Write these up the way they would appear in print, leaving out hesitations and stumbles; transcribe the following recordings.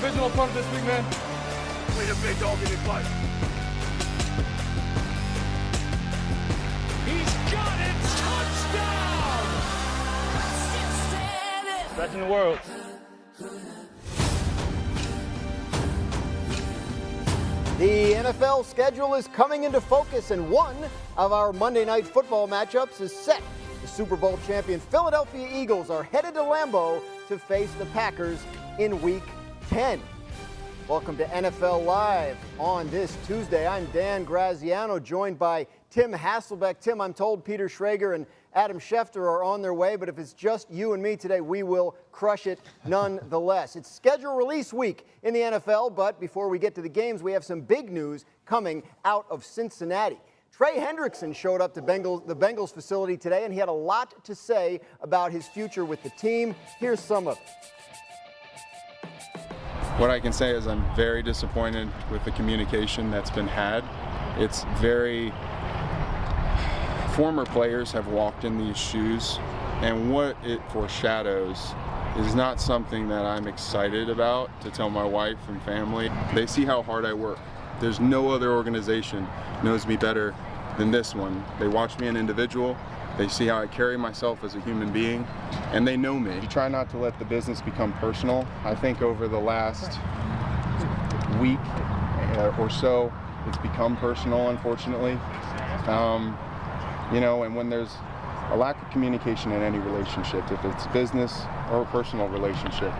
Divisional opponent this week, man. Played a big dog in his fight. He's got it! Touchdown! Best in the world. The NFL schedule is coming into focus, and one of our Monday Night Football matchups is set. The Super Bowl champion Philadelphia Eagles are headed to Lambeau to face the Packers in Week 10. Welcome to NFL Live on this Tuesday. I'm Dan Graziano, joined by Tim Hasselbeck. Tim, I'm told Peter Schrager and Adam Schefter are on their way, but if it's just you and me today, we will crush it nonetheless. It's schedule release week in the NFL, but before we get to the games, we have some big news coming out of Cincinnati. Trey Hendrickson showed up to the Bengals facility today, and he had a lot to say about his future with the team. Here's some of it. What I can say is I'm very disappointed with the communication that's been had. It's very... Former players have walked in these shoes, and what it foreshadows is not something that I'm excited about to tell my wife and family. They see how hard I work. There's no other organization knows me better than this one. They watch me an individual, they see how I carry myself as a human being, and they know me. You try not to let the business become personal. I think over the last week or so, it's become personal, unfortunately. You know, and when there's a lack of communication in any relationship, if it's business or a personal relationship,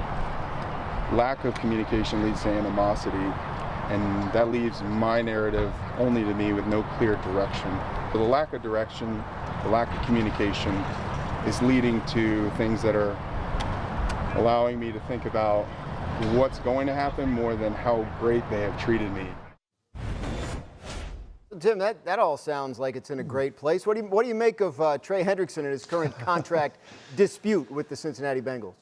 lack of communication leads to animosity, and that leaves my narrative only to me with no clear direction. So the lack of direction, the lack of communication is leading to things that are allowing me to think about what's going to happen more than how great they have treated me. Tim, that all sounds like it's in a great place. What do you make of Trey Hendrickson and his current contract dispute with the Cincinnati Bengals?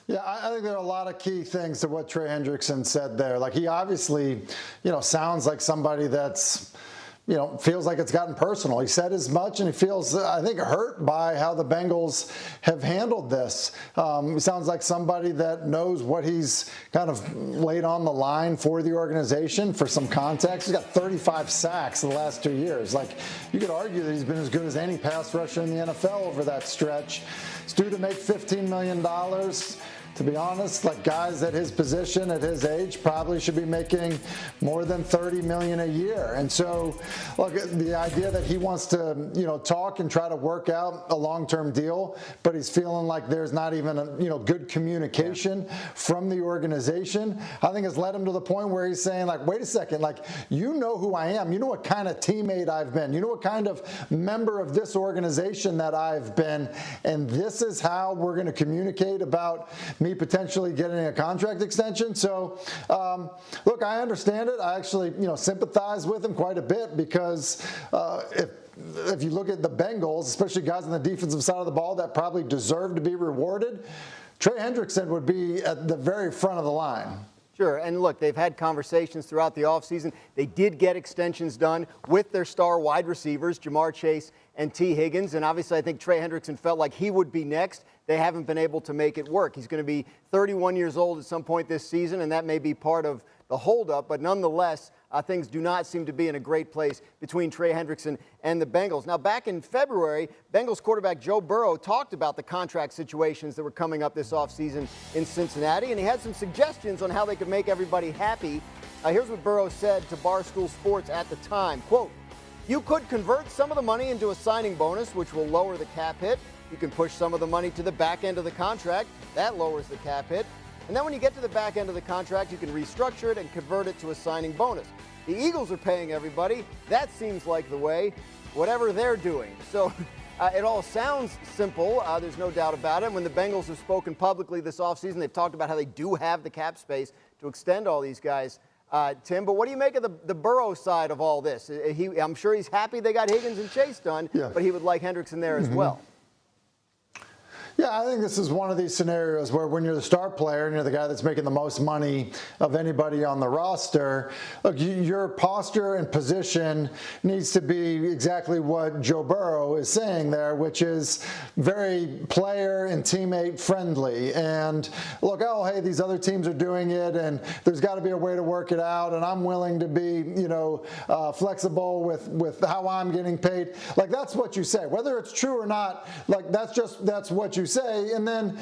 Yeah, I think there are a lot of key things to what Trey Hendrickson said there. Like, he obviously, sounds like somebody that's, feels like it's gotten personal. He said as much, and he feels, I think, hurt by how the Bengals have handled this. He sounds like somebody that knows what he's kind of laid on the line for the organization. For some context, he's got 35 sacks in the last 2 years. Like, you could argue that he's been as good as any pass rusher in the NFL over that stretch. He's due to make $15 million. To be honest, like, guys at his position, at his age, probably should be making more than $30 million a year. And so, look, the idea that he wants to, talk and try to work out a long-term deal, but he's feeling like there's not even a, good communication from the organization, I think has led him to the point where he's saying, like, wait a second, like, you know who I am. You know what kind of teammate I've been. You know what kind of member of this organization that I've been. And this is how we're going to communicate about me potentially getting a contract extension. So, look, I understand it. I actually, sympathize with him quite a bit, because if you look at the Bengals, especially guys on the defensive side of the ball that probably deserve to be rewarded, Trey Hendrickson would be at the very front of the line. Sure, and look, they've had conversations throughout the offseason. They did get extensions done with their star wide receivers, Jamar Chase and T. Higgins, and obviously I think Trey Hendrickson felt like he would be next. They haven't been able to make it work. He's going to be 31 years old at some point this season, and that may be part of the holdup, but nonetheless, things do not seem to be in a great place between Trey Hendrickson and the Bengals. Now, back in February, Bengals quarterback Joe Burrow talked about the contract situations that were coming up this offseason in Cincinnati, and he had some suggestions on how they could make everybody happy. Here's what Burrow said to Barstool Sports at the time. Quote, "You could convert some of the money into a signing bonus, which will lower the cap hit. You can push some of the money to the back end of the contract. That lowers the cap hit. And then when you get to the back end of the contract, you can restructure it and convert it to a signing bonus. The Eagles are paying everybody. That seems like the way, whatever they're doing." So it all sounds simple. There's no doubt about it. When the Bengals have spoken publicly this offseason, they've talked about how they do have the cap space to extend all these guys, Tim. But what do you make of the Burrow side of all this? I'm sure he's happy they got Higgins and Chase done, but he would like Hendrickson there as well. Yeah, I think this is one of these scenarios where when you're the star player and you're the guy that's making the most money of anybody on the roster, look, your posture and position needs to be exactly what Joe Burrow is saying there, which is very player and teammate friendly. And look, oh, hey, these other teams are doing it, and there's got to be a way to work it out, and I'm willing to be, flexible with how I'm getting paid. Like, that's what you say. Whether it's true or not, like, that's what you say. And then,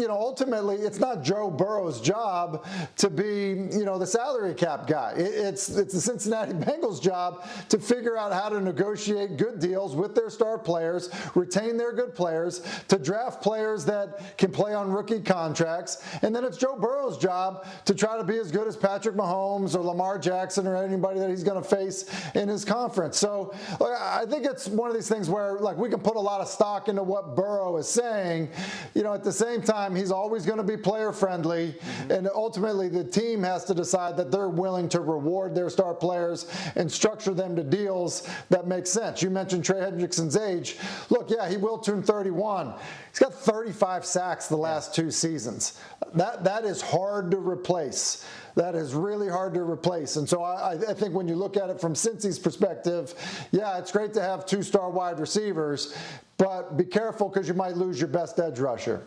ultimately, it's not Joe Burrow's job to be, the salary cap guy. It's the Cincinnati Bengals' job to figure out how to negotiate good deals with their star players, retain their good players, to draft players that can play on rookie contracts. And then it's Joe Burrow's job to try to be as good as Patrick Mahomes or Lamar Jackson or anybody that he's going to face in his conference. So I think it's one of these things where, like, we can put a lot of stock into what Burrow is saying. At the same time, he's always going to be player friendly, and ultimately the team has to decide that they're willing to reward their star players and structure them to deals that make sense. You mentioned Trey Hendrickson's age. Look, yeah, he will turn 31. He's got 35 sacks the last 2 seasons. That is hard to replace. That is really hard to replace. And so I think when you look at it from Cincy's perspective, yeah, it's great to have 2-star wide receivers, but be careful because you might lose your best edge rusher.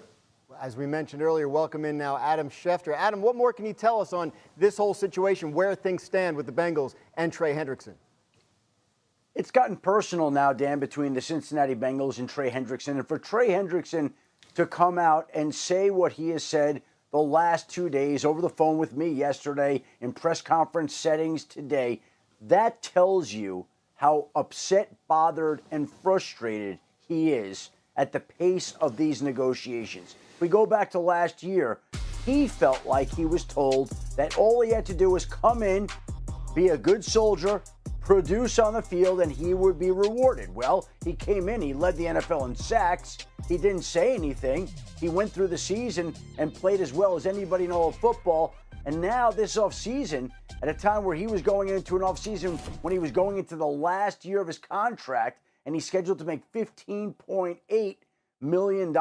As we mentioned earlier, welcome in now Adam Schefter. Adam, what more can you tell us on this whole situation, where things stand with the Bengals and Trey Hendrickson? It's gotten personal now, Dan, between the Cincinnati Bengals and Trey Hendrickson. And for Trey Hendrickson to come out and say what he has said the last 2 days over the phone with me yesterday, in press conference settings today, that tells you how upset, bothered, and frustrated he is at the pace of these negotiations. If we go back to last year, he felt like he was told that all he had to do was come in, be a good soldier, produce on the field, and he would be rewarded. Well, he came in, he led the NFL in sacks, he didn't say anything, he went through the season and played as well as anybody in all of football, and now this offseason, at a time where he was going into an offseason when he was going into the last year of his contract, and he's scheduled to make $15.8 million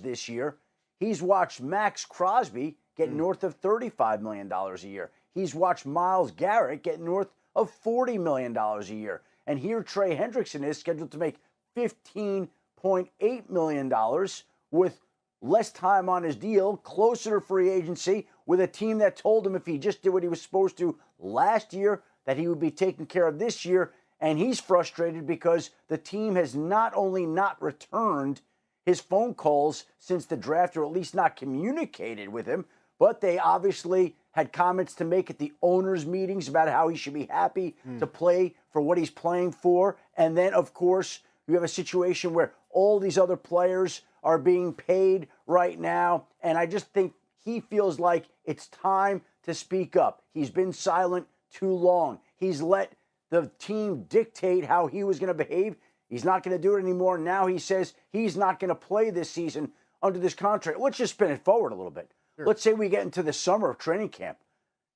this year, he's watched Max Crosby get north of $35 million a year. He's watched Myles Garrett get north of $40 million a year. And here Trey Hendrickson is scheduled to make $15.8 million with less time on his deal, closer to free agency, with a team that told him if he just did what he was supposed to last year, that he would be taken care of this year. And he's frustrated because the team has not only not returned his phone calls since the draft, or at least not communicated with him, but they obviously had comments to make at the owners' meetings about how he should be happy to play for what he's playing for. And then, of course, you have a situation where all these other players are being paid right now. And I just think he feels like it's time to speak up. He's been silent too long. He's let the team dictate how he was going to behave. He's not going to do it anymore. Now he says he's not going to play this season under this contract. Let's just spin it forward a little bit. Sure. Let's say we get into the summer of training camp.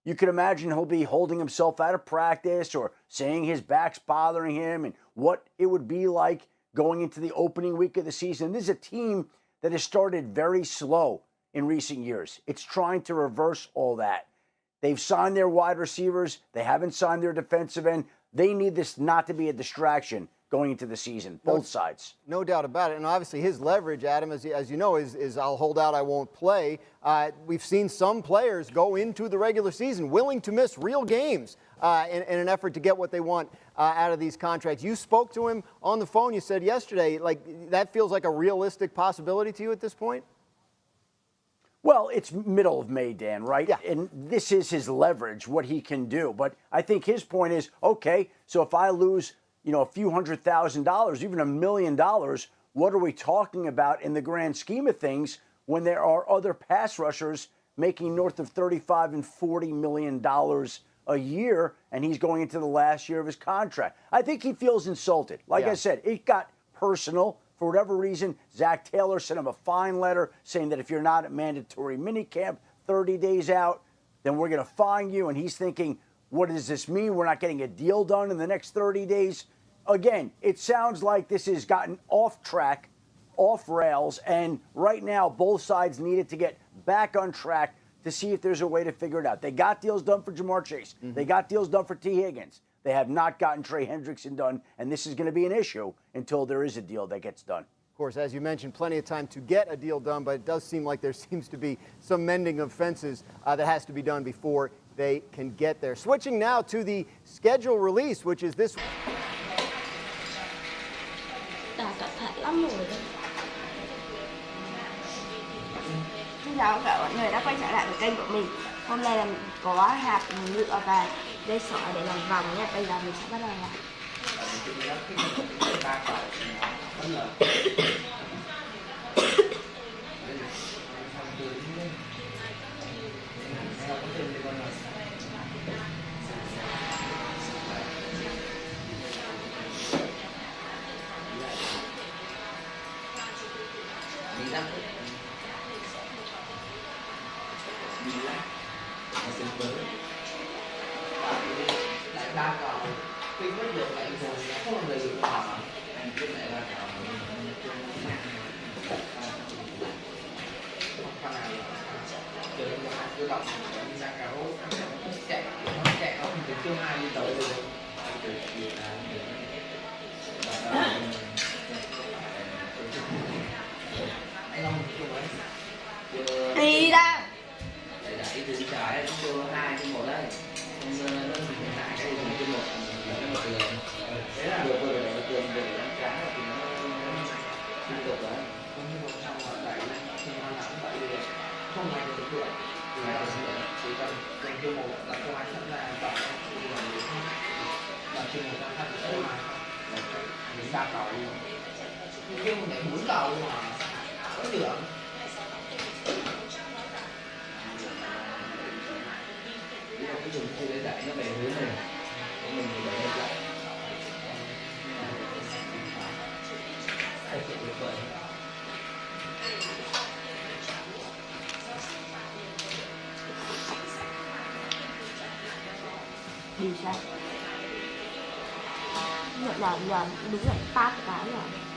You could imagine he'll be holding himself out of practice or saying his back's bothering him and what it would be like going into the opening week of the season. This is a team that has started very slow in recent years. It's trying to reverse all that. They've signed their wide receivers. They haven't signed their defensive end. They need this not to be a distraction going into the season, both sides. No doubt about it. And obviously his leverage, Adam, as you know, is I'll hold out, I won't play. We've seen some players go into the regular season willing to miss real games in an effort to get what they want out of these contracts. You spoke to him on the phone. You said yesterday, like, that feels like a realistic possibility to you at this point? Well, it's middle of May, Dan, right? Yeah. And this is his leverage, what he can do. But I think his point is, okay, so if I lose, a few $100,000, even $1 million, what are we talking about in the grand scheme of things when there are other pass rushers making north of $35 and $40 million a year, and he's going into the last year of his contract? I think he feels insulted. Like I said, it got personal. For whatever reason, Zach Taylor sent him a fine letter saying that if you're not at mandatory minicamp 30 days out, then we're going to fine you. And he's thinking, what does this mean? We're not getting a deal done in the next 30 days. Again, it sounds like this has gotten off track off rails, and right now both sides needed to get back on track to see if there's a way to figure it out. They got deals done for Jamar Chase. They got deals done for T. Higgins. They have not gotten Trey Hendrickson done, and this is going to be an issue until there is a deal that gets done. Of course, as you mentioned, plenty of time to get a deal done, but it does seem like there seems to be some mending of fences that has to be done before they can get there. Switching now to the schedule release, which is this. Đã cẩn thận lắm rồi đấy. Xin chào tất cả mọi người đã quay trở lại với kênh của mình. Hôm nay là có hạt nhựa và dây sỏi để làm vòng nhé. Bây giờ mình sẽ bắt đầu làm. Đi ra. Đi ra. Giờ đúng là 3 cái rồi.